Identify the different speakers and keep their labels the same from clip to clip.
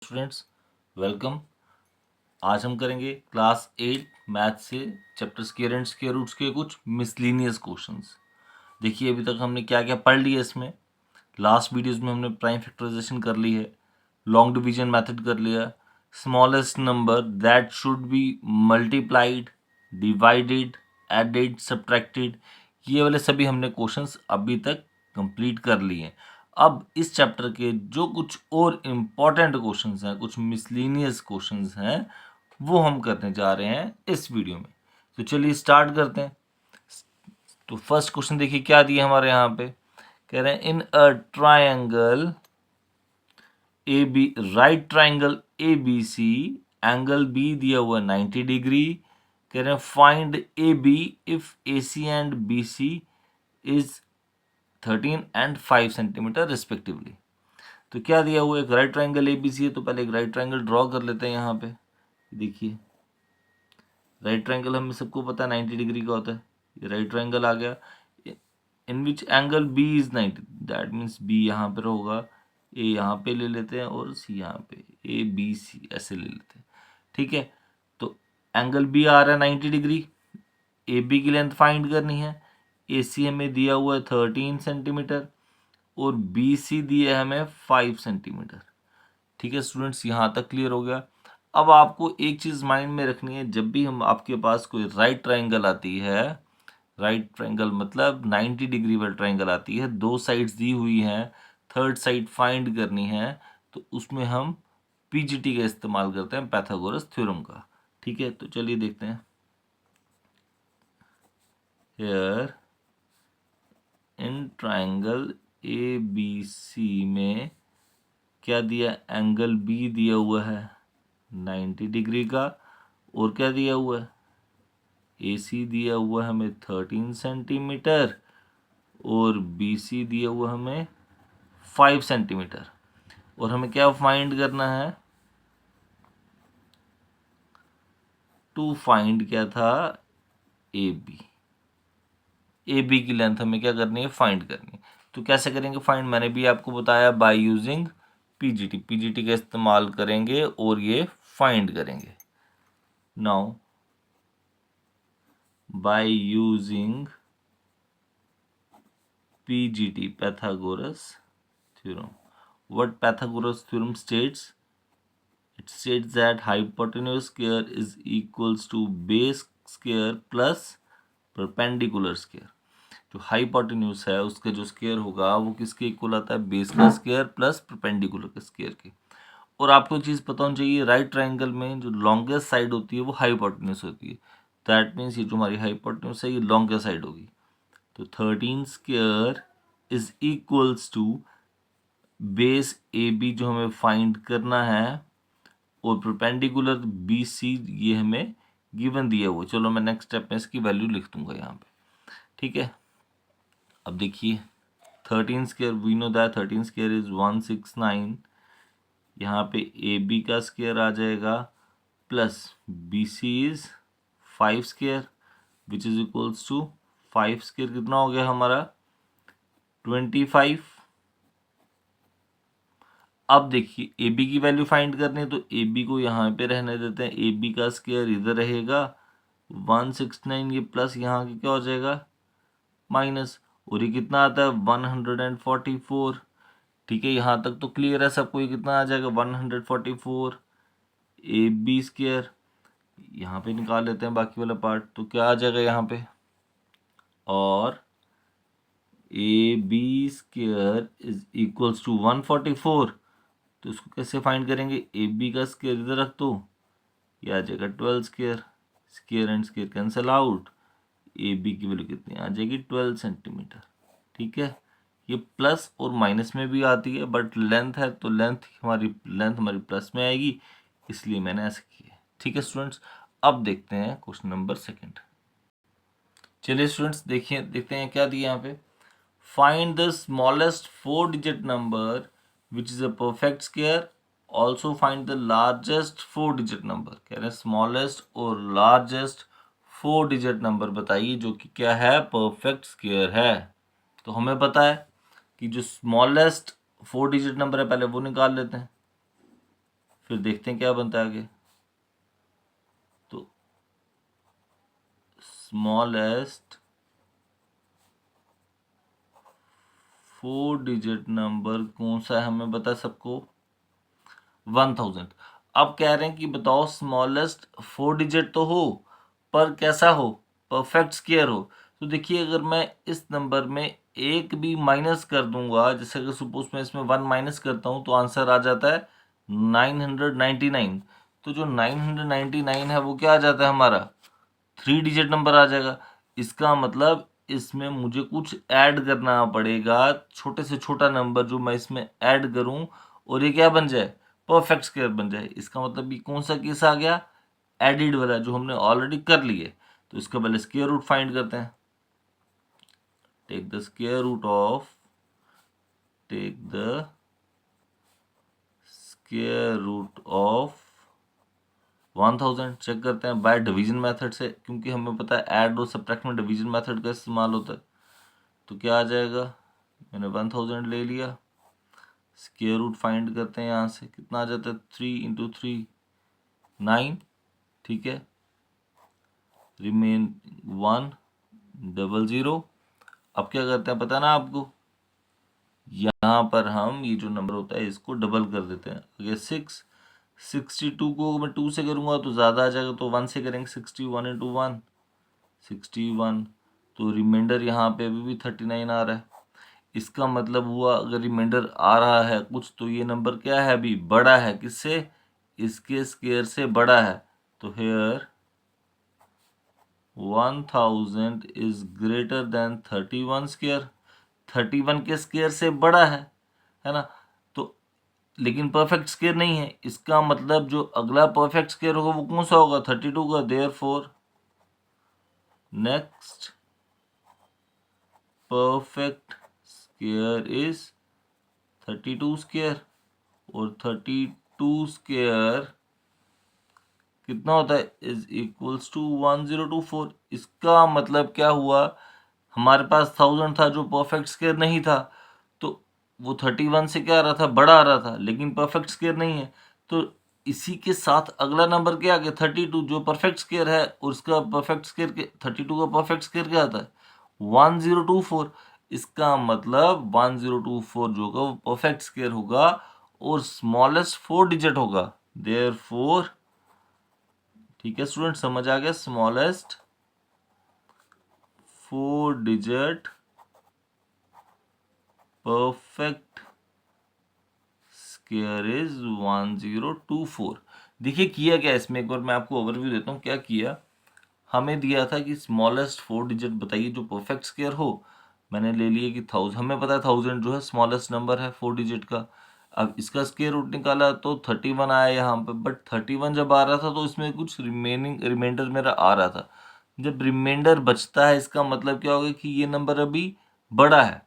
Speaker 1: Students, welcome. आज हम करेंगे क्लास 8 मैथ से chapter square and square roots के कुछ मिसलिनियस क्वेश्चंस। देखिए अभी तक हमने क्या क्या पढ़ लिया इसमें। लास्ट वीडियोस में हमने प्राइम फैक्टराइजेशन कर ली है, लॉन्ग डिवीजन मेथड कर लिया, smallest number that should be multiplied, divided, added, subtracted, ये वाले सभी हमने क्वेश्चंस अभी तक कंप्लीट कर लिए हैं। अब इस चैप्टर के जो कुछ और इम्पॉर्टेंट क्वेश्चंस हैं, कुछ मिसलिनियस क्वेश्चंस हैं, वो हम करने जा रहे हैं इस वीडियो में। तो चलिए स्टार्ट करते हैं। तो फर्स्ट क्वेश्चन देखिए क्या दिया हमारे यहाँ पे। कह रहे हैं in a triangle A B, right triangle A B C, angle B दिया हुआ 90 डिग्री। कह रहे हैं find A B if A C and B C is 13 and 5 centimetre respectively. तो क्या दिया हुआ, एक right triangle A B C है, तो पहले एक राइट ट्रायंगल ड्रॉ कर लेते हैं। यहाँ पे देखिए राइट ट्रायंगल हमें सबको पता है 90 डिग्री का होता है। ये राइट ट्रायंगल आ गया in which angle B is 90, that means B यहाँ पर होगा, ए यहाँ पे ले लेते हैं और सी यहाँ पे, ए बी सी ऐसे ले लेते हैं। ठीक है, तो एंगल बी आ रहा है 90 डिग्री, ए बी की लेंथ फाइंड करनी है। ए सी हमें दिया हुआ है 13 सेंटीमीटर और बी सी दिया है हमें 5 सेंटीमीटर। ठीक है स्टूडेंट्स, यहाँ तक क्लियर हो गया। अब आपको एक चीज़ माइंड में रखनी है, जब भी हम आपके पास कोई राइट ट्रायंगल आती है, राइट ट्रायंगल मतलब 90 डिग्री वाला ट्रायंगल आती है, दो साइड्स दी हुई हैं, थर्ड साइड फाइंड करनी है, तो उसमें हम पीजीटी का इस्तेमाल करते हैं, पाइथागोरस थ्योरम का। ठीक है, तो चलिए देखते हैं। Here in triangle A B C में क्या दिया, एंगल बी दिया हुआ है 90 डिग्री का, और क्या दिया हुआ है, ए सी दिया हुआ है हमें 13 सेंटीमीटर और बी सी दिया हुआ हमें 5 सेंटीमीटर। और हमें क्या फाइंड करना है, टू फाइंड क्या था, ए बी। ए बी की लेंथ हमें क्या करनी है, फाइंड करनी है। तो कैसे करेंगे फाइंड, मैंने भी आपको बताया बाय यूजिंग पीजीटी। पीजीटी का इस्तेमाल करेंगे और ये फाइंड करेंगे। Now by using PGT, Pythagoras theorem. What Pythagoras theorem states? It states that hypotenuse square is equals to base square plus perpendicular square. जो हाइपोटेन्यूज है उसका जो स्क्वायर होगा वो किसके इक्वल आता है, बेस का स्क्वायर प्लस परपेंडिकुलर के स्क्वायर के। और आपको एक चीज़ पता होनी चाहिए, राइट ट्रायंगल में जो लॉन्गेस्ट साइड होती है वो हाइपोटेन्यूज होती है। दैट मीन्स ये जो हमारी हाइपोटेन्यूज है ये लॉन्गेस्ट साइड होगी। तो 13 square is equals to base A B जो हमें फाइंड करना है और परपेंडिकुलर बी सी ये हमें गिवन दिया हुआ। चलो मैं नेक्स्ट स्टेप में इसकी वैल्यू लिख दूंगा यहाँ पे। ठीक है, अब देखिए 13 square, we know that 13 square is 169। यहाँ पे ए बी का स्क्वायर आ जाएगा plus B C is 5 square which is equals to 5 square कितना हो गया हमारा 25। अब देखिए ए बी की वैल्यू फाइंड करनी है, तो ए बी को यहाँ पे रहने देते हैं, ए बी का स्क्वायर इधर रहेगा 169, ये प्लस यहाँ के क्या हो जाएगा माइनस, और ये कितना आता है 144। ठीक है, यहाँ तक तो क्लियर है सबको, ये कितना आ जाएगा 144 ए बी स्क्वायर। यहाँ पे निकाल लेते हैं बाकी वाला पार्ट, तो क्या आ जाएगा यहाँ पे, और A B square is equals to 144। तो इसको कैसे फाइंड करेंगे, ए बी का स्क्वायर इधर रख दो, ये आ जाएगा 12 square, square and square cancel out, A B की वैल्यू कितनी आ जाएगी 12 सेंटीमीटर। ठीक है, ये प्लस और माइनस में भी आती है, बट लेंथ है तो लेंथ हमारी प्लस में आएगी, इसलिए मैंने ऐसे किया है। ठीक है स्टूडेंट्स, अब देखते हैं क्वेश्चन नंबर सेकंड। चलिए स्टूडेंट्स देखिए, देखते हैं क्या दिया यहाँ पे। Find the smallest 4 digit number which is a perfect square, also find the largest 4 digit number. कह रहे हैं स्मॉलेस्ट और लार्जेस्ट 4 डिजिट नंबर बताइए जो कि क्या है, परफेक्ट स्क्वायर है। तो हमें पता है कि जो स्मॉलेस्ट 4 डिजिट नंबर है पहले वो निकाल लेते हैं, फिर देखते हैं क्या बनता है आगे। तो स्मॉलेस्ट 4 डिजिट नंबर कौन सा है हमें बता सबको, 1000। अब कह रहे हैं कि बताओ स्मॉलेस्ट 4 डिजिट तो हो पर कैसा हो, परफेक्ट स्क्वायर हो। तो देखिए अगर मैं इस नंबर में एक भी माइनस कर दूंगा, जैसे अगर सपोज मैं इसमें 1 माइनस करता हूं तो आंसर आ जाता है 999। तो जो 999 है वो क्या आ जाता है हमारा, 3 डिजिट नंबर आ जाएगा। इसका मतलब इसमें मुझे कुछ ऐड करना पड़ेगा, छोटे से छोटा नंबर जो मैं इसमें ऐड करूं और ये क्या बन जाए, परफेक्ट स्क्वायर बन जाए। इसका मतलब ये कौन सा केस आ गया, एडिड वाला, जो हमने ऑलरेडी कर लिए। तो इसका पहले स्क्वायर रूट फाइंड करते हैं। Take the square root of, take the square root of 1000। Check करते हैं बाय डिवीजन मेथड से, क्योंकि हमें पता है ऐड और सब्ट्रैक्ट में डिवीजन मेथड का इस्तेमाल होता है। तो क्या आ जाएगा, मैंने 1000 ले लिया, स्क्वायर रूट फाइंड करते हैं यहाँ से, कितना आ जाता है 3 इंटू 3 9, ठीक है, रिमेन 100। अब क्या करते हैं पता है ना आपको, यहाँ पर हम ये जो नंबर होता है इसको डबल कर देते हैं। अगर 62 को मैं 2 से करूँगा तो ज़्यादा आ जाएगा, तो 1 से करेंगे, 61 इंटू 1 61। तो रिमाइंडर यहाँ पे अभी भी 39 आ रहा है। इसका मतलब हुआ अगर रिमाइंडर आ रहा है कुछ तो ये नंबर क्या है, अभी बड़ा है किससे, इसके स्क्वायर से बड़ा है। तो here 1000 is greater than 31 square, 31 के स्क्वायर से बड़ा है ना। तो लेकिन परफेक्ट स्क्वायर नहीं है, इसका मतलब जो अगला परफेक्ट स्क्वायर होगा वो कौन सा होगा, 32 का। Therefore next perfect square is 32 square. और 32 स्क्वायर कितना होता है, इज इक्वल्स टू 1024। इसका मतलब क्या हुआ, हमारे पास 1000 था जो परफेक्ट स्क्वायर नहीं था, तो वो 31 से क्या आ रहा था, बड़ा आ रहा था, लेकिन परफेक्ट स्क्वायर नहीं है। तो इसी के साथ अगला नंबर क्या आ गया, 32, जो परफेक्ट स्क्वायर है। और उसका परफेक्ट स्क्वायर के 32 का परफेक्ट स्क्वायर क्या आता है, 1024। इसका मतलब 1024 जो होगा वो परफेक्ट स्क्वायर होगा और स्मॉलेस्ट 4 डिजिट होगा। देयरफॉर, ठीक है स्टूडेंट, समझ आ गया, smallest 4 digit perfect square is 1024। देखिए किया क्या इसमें, एक बार मैं आपको ओवरव्यू देता हूँ क्या किया। हमें दिया था कि स्मॉलेस्ट 4 डिजिट बताइए जो परफेक्ट स्क्वायर हो। मैंने ले लिया कि 1000, हमें पता है 1000 जो है स्मॉलेस्ट नंबर है 4 डिजिट का। अब इसका स्क्वायर रूट निकाला तो 31 आया यहाँ पे, बट 31 जब आ रहा था तो इसमें कुछ रिमाइंडर मेरा आ रहा था। जब रिमाइंडर बचता है इसका मतलब क्या होगा कि ये नंबर अभी बड़ा है,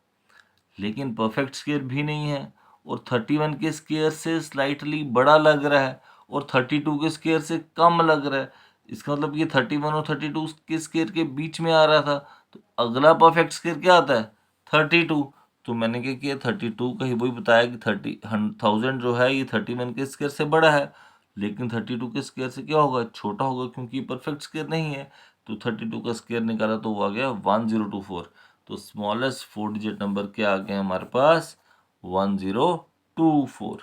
Speaker 1: लेकिन परफेक्ट स्क्वायर भी नहीं है, और 31 के स्क्वायर से स्लाइटली बड़ा लग रहा है, और 32 के स्क्वायर से कम लग रहा है। इसका मतलब ये 31 और 32 के स्क्वायर के बीच में आ रहा था। तो अगला परफेक्ट स्क्वायर क्या आता है, 32। तो मैंने क्या किया, 32 का ही वही बताया कि 1000 जो है ये 31 के स्क्वायर से बड़ा है, लेकिन 32 के स्क्वायर से क्या होगा, छोटा होगा, क्योंकि परफेक्ट स्क्वायर नहीं है। तो 32 का स्क्वायर निकाला तो वो आ गया 1024। तो स्मॉलेस्ट 4 डिजिट नंबर क्या आ गए हमारे पास, 1024।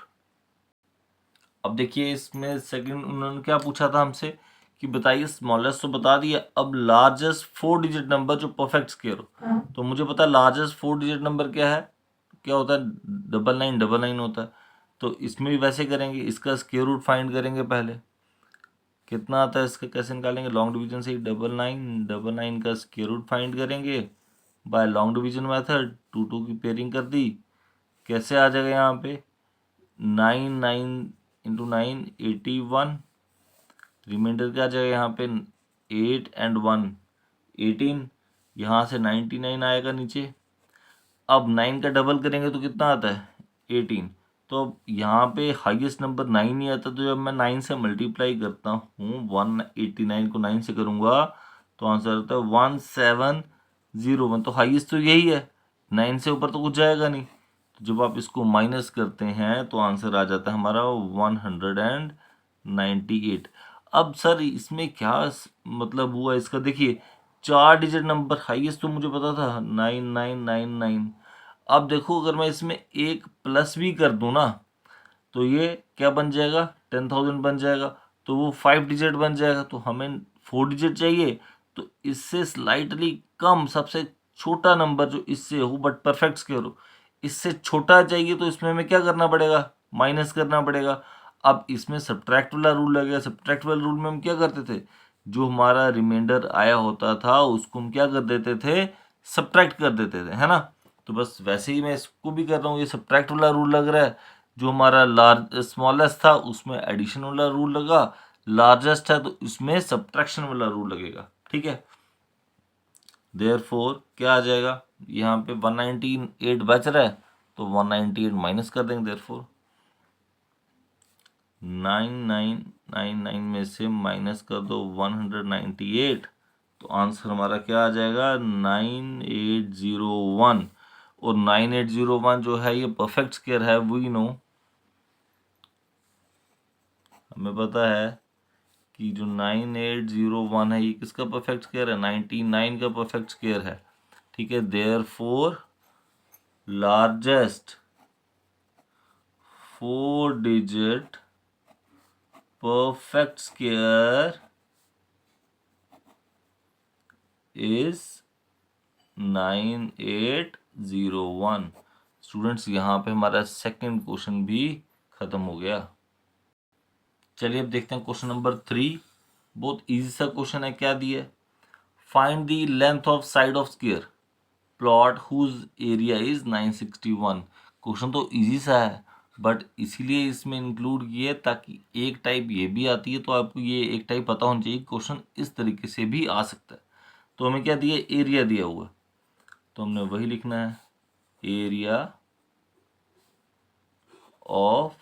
Speaker 1: अब देखिए इसमें सेकंड उन्होंने क्या पूछा था हमसे कि बताइए, स्मॉलेस्ट तो बता दिया, अब लार्जेस्ट 4 डिजिट नंबर जो परफेक्ट स्क्वायर हो। तो मुझे पता है लार्जेस्ट 4 डिजिट नंबर क्या है, क्या होता है, 9999 होता है। तो इसमें भी वैसे करेंगे, इसका स्क्वायर रूट फाइंड करेंगे पहले, कितना आता है इसका कैसे निकालेंगे, लॉन्ग डिवीजन से 9999 का स्क्वायर रूट फाइंड करेंगे बाय लॉन्ग डिवीजन मेथड। 2 की पेयरिंग कर दी, कैसे आ जाएगा यहाँ पे, 9 इंटू 9 81, रिमाइंडर क्या आ जाएगा यहाँ पे, 8 एंड 1 18, यहाँ से 99 आएगा नीचे। अब 9 का डबल करेंगे तो कितना आता है, 18। तो अब यहाँ पे हाईएस्ट नंबर 9 ही आता, तो जब मैं 9 से मल्टीप्लाई करता हूँ 189 को 9 से करूँगा तो आंसर आता है 1701। तो हाईएस्ट तो यही है, 9 से ऊपर तो कुछ जाएगा नहीं। तो जब आप इसको माइनस करते हैं तो आंसर आ जाता है हमारा 198। अब सर इसमें क्या मतलब हुआ इसका, देखिए 4 डिजिट नंबर हाईएस्ट तो मुझे पता था 9999। अब देखो अगर मैं इसमें एक प्लस भी कर दूं ना तो ये क्या बन जाएगा, 10,000 बन जाएगा। तो वो 5 डिजिट बन जाएगा, तो हमें 4 डिजिट चाहिए। तो इससे स्लाइटली कम, सबसे छोटा नंबर जो इससे हो बट परफेक्ट स्क्वायर हो, इससे छोटा चाहिए, तो इसमें हमें क्या करना पड़ेगा, माइनस करना पड़ेगा। अब इसमें सब्ट्रैक्ट वाला रूल लगेगा। सब्ट्रैक्ट वाले रूल में हम क्या करते थे, जो हमारा रिमाइंडर आया होता था उसको हम क्या कर देते थे, सब्ट्रैक्ट कर देते थे, है ना। तो बस वैसे ही मैं इसको भी कर रहा हूँ, ये सब्ट्रैक्ट वाला रूल लग रहा है। जो हमारा लार्ज स्मॉलेस्ट था उसमें एडिशन वाला रूल लगा, लार्जेस्ट है तो इसमें सब्ट्रैक्शन वाला रूल लगेगा, ठीक है। देयरफॉर क्या आ जाएगा, यहाँ पे 198 बच रहा है तो 198 माइनस कर देंगे। देयरफॉर 9999 में से माइनस कर दो 198, तो आंसर हमारा क्या आ जाएगा 9801। और 9801 जो है ये परफेक्ट स्क्वायर है, वी नो, हमें पता है कि जो 9801 है ये किसका परफेक्ट स्क्वायर है, 99 का परफेक्ट स्क्वायर है, ठीक है। Therefore largest 4 digit perfect square is 9801। Students यहाँ पे हमारा सेकंड क्वेश्चन भी खत्म हो गया। चलिए अब देखते हैं क्वेश्चन नंबर 3। बहुत इजी सा क्वेश्चन है। क्या दिया है, find the length of side of square plot whose area is 961। Question तो इजी सा है बट इसीलिए इसमें इंक्लूड किए ताकि एक टाइप ये भी आती है तो आपको ये एक टाइप पता होना चाहिए, क्वेश्चन इस तरीके से भी आ सकता है। तो हमें क्या दिया, एरिया दिया हुआ है तो हमने वही लिखना है, एरिया ऑफ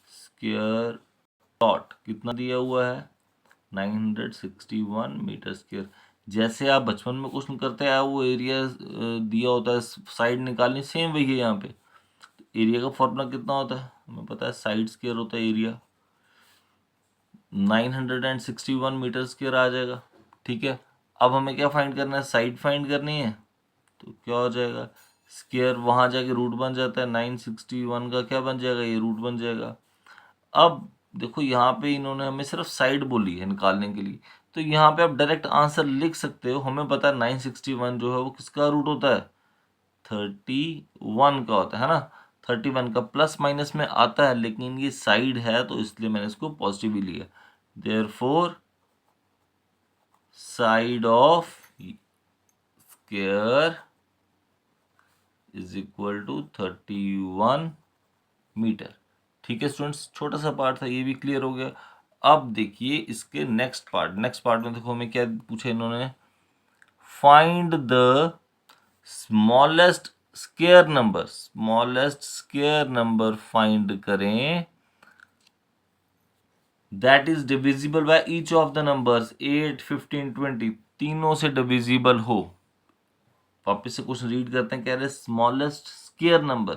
Speaker 1: स्क्वायर प्लॉट कितना दिया हुआ है, 961 मीटर स्क्वायर। जैसे आप बचपन में क्वेश्चन करते हैं वो एरिया दिया होता है, साइड निकालनी, सेम वही है यहाँ पे। एरिया का फॉर्मूला कितना होता है हमें पता है, साइड स्क्वायर होता है एरिया, 961 मीटर स्क्वायर आ जाएगा, ठीक है। अब हमें क्या फाइंड करना है, साइड फाइंड करनी है। तो क्या हो जाएगा, स्क्वायर वहां जाके रूट बन जाता है, 961 का क्या बन जाएगा, ये रूट बन जाएगा। अब देखो यहाँ पे इन्होंने हमें सिर्फ साइड बोली है निकालने के लिए, तो यहाँ पे आप डायरेक्ट आंसर लिख सकते हो। हमें पता है 961 जो है वो किसका रूट होता है, 31 का होता है ना। 31 का प्लस माइनस में आता है लेकिन ये साइड है तो इसलिए मैंने इसको पॉजिटिव ही लिया। Therefore side of square is equal to 31 metre, ठीक है स्टूडेंट्स। छोटा सा पार्ट था ये भी क्लियर हो गया। अब देखिए इसके नेक्स्ट पार्ट में देखो हमें क्या पूछा इन्होंने, find the smallest square number find करें that is divisible by each of the numbers 8, 15, 20, तीनों से डिविजिबल हो। वापस से क्वेश्चन रीड करते हैं, कह रहे स्मॉलेस्ट स्क्वायर नंबर,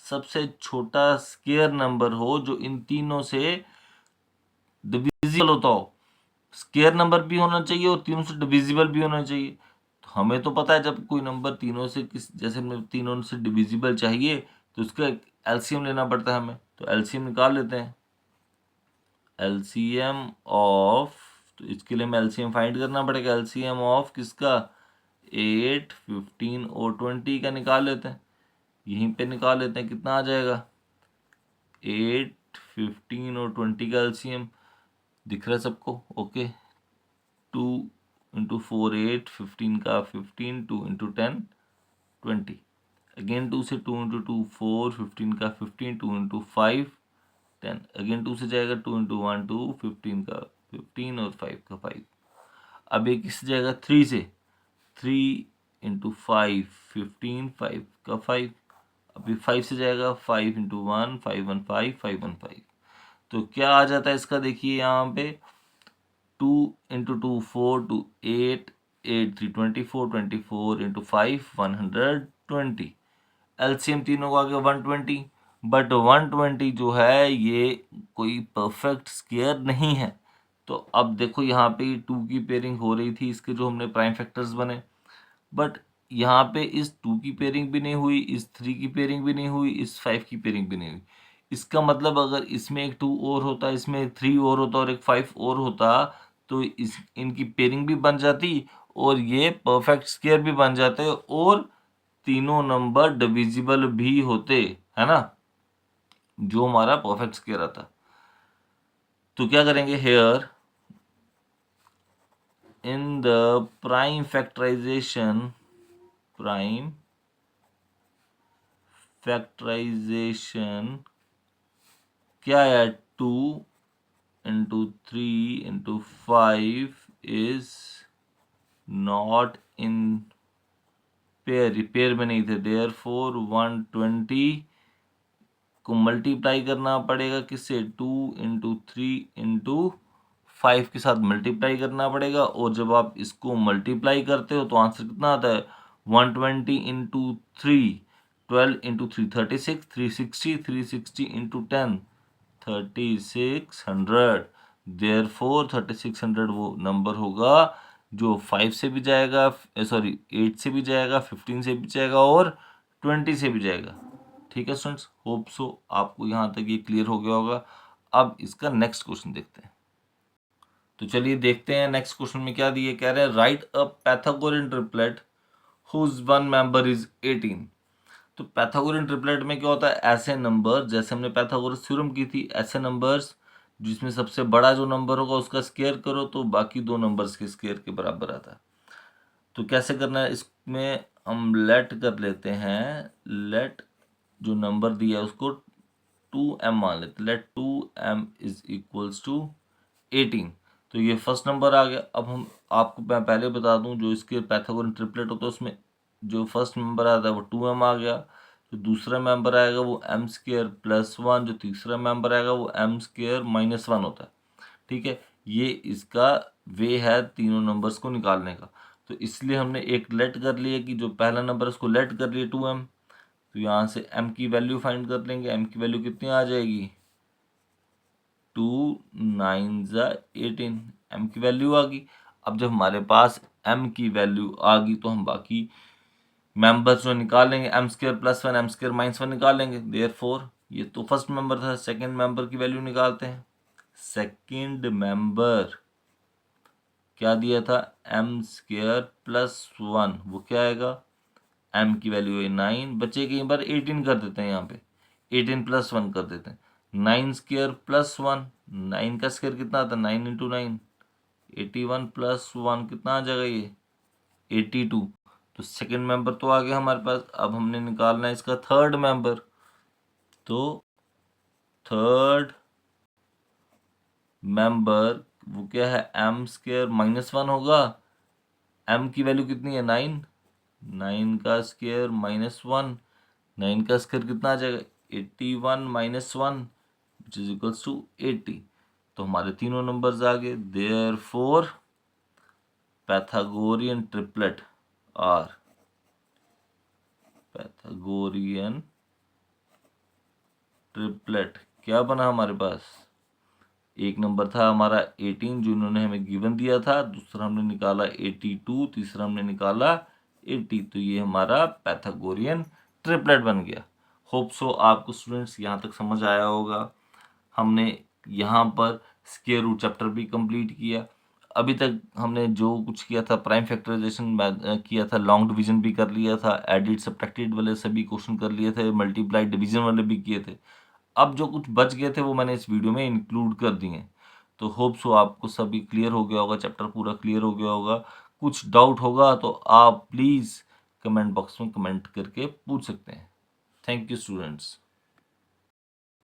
Speaker 1: सबसे छोटा स्क्वायर नंबर हो जो इन तीनों से डिविजिबल होता हो। स्क्वायर नंबर भी होना चाहिए और तीनों से डिविजिबल भी होना चाहिए। तो हमें तो पता है जब कोई नंबर तीनों से जैसे तीनों से डिविजिबल चाहिए तो उसका एलसीएम लेना पड़ता है हमें, तो एलसीएम निकाल लेते हैं। एलसीएम ऑफ, तो इसके लिए हमें एलसीएम फाइंड करना पड़ेगा। एलसीएम ऑफ किसका, 8, 15 और 20 का निकाल लेते हैं। यहीं पे निकाल लेते हैं, कितना आ जाएगा 8, 15 और 20 का एलसीएम दिख रहा है सबको, ओके। 2 इंटू 4 8, 15 का 15, 2 इंटू 10 20, अगेन 2 से 2 इंटू 2 4, 15 का 15, 2 इंटू 5 10, अगेन 2 से जाएगा 2 इंटू 1 2, 15 का 15 और 5 का 5। अब एक किस जाएगा 3 से, 3 इंटू 5 15, 5 का 5। अभी 5 से जाएगा 5 इंटू 1 5 1 5 5 1 5। तो क्या आ जाता है इसका, देखिए यहाँ पे 2 इंटू 2 4 2 8 8 3 24 24 इंटू 5 120। एलसीएम तीनों का आ गया 120, बट 120 जो है ये कोई परफेक्ट स्क्वायर नहीं है। तो अब देखो यहाँ पे 2 की पेयरिंग हो रही थी, इसके जो हमने प्राइम फैक्टर्स बने, बट यहाँ पे इस 2 की पेयरिंग भी नहीं हुई, इस 3 की पेयरिंग भी नहीं हुई, इस 5 की पेयरिंग भी नहीं हुई। इसका मतलब अगर इसमें एक 2 और होता, इसमें 3 और होता और एक 5 और होता, तो इनकी पेयरिंग भी बन जाती और ये परफेक्ट स्क्वायर भी बन जाते और तीनों नंबर डिविजिबल भी होते, है ना, जो हमारा परफेक्ट स्क्वायर आता। तो क्या करेंगे, here in the prime factorisation क्या है, 2 into 3 into 5 is not in pair में नहीं थे, therefore 120 को मल्टीप्लाई करना पड़ेगा किससे, 2 into 3 into 5 के साथ मल्टीप्लाई करना पड़ेगा। और जब आप इसको मल्टीप्लाई करते हो तो आंसर कितना आता है, 120 into 3, 12 into 3 36, 360, 360 into 10 3600। देयरफॉर 3600 वो नंबर होगा जो 5 से भी जाएगा, सॉरी 8 से भी जाएगा, 15 से भी जाएगा और 20 से भी जाएगा। ठीक है स्टूडेंट्स, होप सो आपको यहाँ तक ये क्लियर हो गया होगा। अब इसका नेक्स्ट क्वेश्चन देखते हैं। तो चलिए देखते हैं नेक्स्ट क्वेश्चन में क्या दिए, कह रहे हैं write a Pythagorean triplet whose one member is 18। तो पैथागोरियन ट्रिपलेट में क्या होता है, ऐसे नंबर, जैसे हमने पैथागोरस थ्योरम की थी, ऐसे नंबर्स जिसमें सबसे बड़ा जो नंबर होगा उसका स्क्वायर करो तो बाकी दो नंबर्स के स्क्वायर के बराबर आता है। तो कैसे करना है, इसमें हम लेट कर लेते हैं, लेट जो नंबर दिया है उसको 2m मान लेते, late 2m is equals to 18। तो ये फर्स्ट नंबर आ गया। अब हम आपको मैं पहले बता दूं, जो इसके पैथागोरियन ट्रिपलेट होता है उसमें जो फर्स्ट नंबर आता है वो 2m आ गया, जो दूसरा मेंबर आएगा वो m स्क्वायर प्लस 1, जो तीसरा मेंबर आएगा वो m स्क्वायर माइनस 1 होता है। ठीक है, ये इसका वे है तीनों नंबर्स को निकालने का। तो इसलिए हमने एक लेट कर लिया कि जो पहला नंबर है उसको लेट कर लिया 2m। तो यहाँ से m की वैल्यू फाइंड कर लेंगे, m की वैल्यू कितनी आ जाएगी, 2 9 18, m की वैल्यू आ गई। अब जब हमारे पास m की वैल्यू आ गई तो हम बाकी मेंबर्स जो निकालेंगे, M square plus 1 M square minus 1 निकालेंगे। देयरफॉर ये तो फर्स्ट मेंबर था, सेकंड मेंबर की वैल्यू निकालते हैं। सेकंड मेंबर क्या दिया था, एम स्क्वायर प्लस 1, वो क्या आएगा, एम की वैल्यू है 9, बचे कई बार 18 कर देते हैं, यहाँ पे 18 प्लस 1 कर देते हैं, 9 स्क्वायर प्लस 1, 9 का स्क्वायर कितना आता है, 9 इंटू 9, 81 प्लस 1 कितना आ जाएगा ये 82। तो सेकंड मेंबर तो आ गया हमारे पास। अब हमने निकालना है इसका थर्ड मेंबर। तो थर्ड मेंबर वो क्या है, एम स्क्वायर माइनस 1 होगा, एम की वैल्यू कितनी है 9, 9 का स्क्वायर माइनस 1, 9 का स्क्वायर कितना आ जाएगा 81 minus 1 which is equals to 80। तो हमारे तीनों नंबर्स आ गए। Therefore Pythagorean triplet are, Pythagorean triplet क्या बना हमारे पास, एक नंबर था हमारा 18 जो इन्होंने हमें गिवन दिया था, दूसरा हमने निकाला 82, तीसरा हमने निकाला 80। तो ये हमारा पैथागोरियन ट्रिपलेट बन गया। होप सो आपको स्टूडेंट्स यहाँ तक समझ आया होगा। हमने यहाँ पर स्क्वायर रूट चैप्टर भी कंप्लीट किया। अभी तक हमने जो कुछ किया था, प्राइम फैक्टराइजेशन किया था, लॉन्ग डिवीजन भी कर लिया था, एडिड सब्ट्रैक्टेड वाले सभी क्वेश्चन कर लिए थे, मल्टीप्लाई डिवीजन वाले भी किए थे। अब जो कुछ बच गए थे वो मैंने इस वीडियो में इंक्लूड कर दिए। तो होप सो आपको सभी क्लियर हो गया होगा, चैप्टर पूरा क्लियर हो गया होगा। कुछ डाउट होगा तो आप प्लीज़ कमेंट बॉक्स में कमेंट करके पूछ सकते हैं। Thank you students.